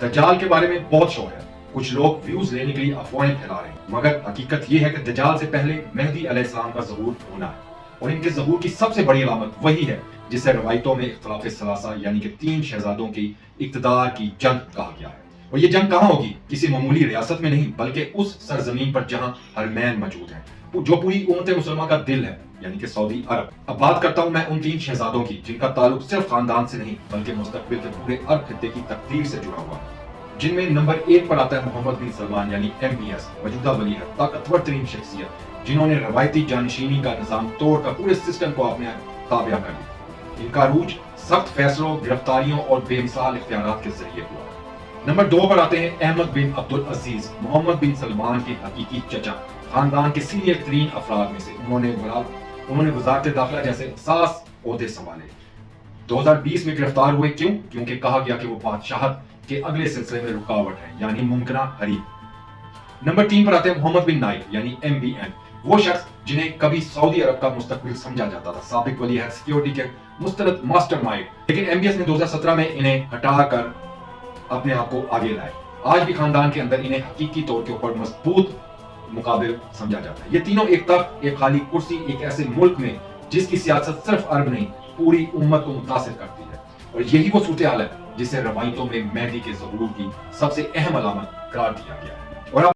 दज्जाल के बारे में बहुत शोर है। कुछ लोग व्यूज लेने के लिए अफवाहें फैला रहे हैं, मगर हकीकत ये है कि दज्जाल से पहले मेहदी अलैहिस्सलाम का ज़हूर होना है, और इनके ज़हूर की सबसे बड़ी अलामत वही है जिसे रवायतों में इख्तिलाफ सलासा यानी कि 3 शहजादों की इक़्तिदार की जंग कहा गया है। और ये जंग कहाँ होगी? किसी मामूली रियासत में नहीं, बल्कि उस सरजमीन पर जहां हरमैन मौजूद है, जो पूरी उम्मत मुसलमान का दिल है, यानी कि सऊदी अरब। अब बात करता हूं मैं उन 3 शहजादों की जिनका ताल्लुक सिर्फ खानदान से नहीं बल्कि मुस्तकबिल के पूरे अरब खित्ते की तकदीर से जुड़ा हुआ है। जिनमें नंबर 1 पर आता है मोहम्मद बिन सलमान यानी MBS, मौजूदा वलीअहद, ताकतवर तरीन शख्सियत जिन्होंने रवायती जानशीनी का निजाम तोड़कर पूरे सिस्टम को अपने ताबिया कर लिया। इनका रूज सख्त फैसलों, गिरफ्तारियों और बेमिसाल इख्तियारात के जरिए हुआ। नंबर 2 पर आते हैं अहमद बिन अब्दुल अजीज, मोहम्मद बिन सलमान के हकीकी चचा, खानदान के सीनियर तरीन अफराद में से। उन्होंने वजारत दाखिला जैसे हसास ओहदे संभाले। 2020 में गिरफ्तार हुए। क्यों? क्योंकि कहा गया कि वो बादशाहत के अगले सिलसिले में रुकावट है, यानी मुमकिना हरीफ। नंबर 3 पर आते हैं मोहम्मद बिन नाइफ यानी MBN, वो शख्स जिन्हें कभी सऊदी अरब का मुस्तकबिल समझा जाता था, साबिक वलीअहद, सिक्योरिटी के मुस्तरद मास्टरमाइंड। लेकिन MBS ने 2017 में इन्हें हटाकर अपने आप को आगे लाए। आज भी खानदान के अंदर इन्हें हकीकी तौर के ऊपर मजबूत मुकाबिल समझा जाता है। ये तीनों एक तख्त, एक खाली कुर्सी, एक ऐसे मुल्क में जिसकी सियासत सिर्फ अरब नहीं पूरी उम्मत को मुतासिर करती है, और यही वो सूरत हाल है जिसे रवायतों में मेहदी के ज़हूर की सबसे अहम अलामत करार दिया गया है।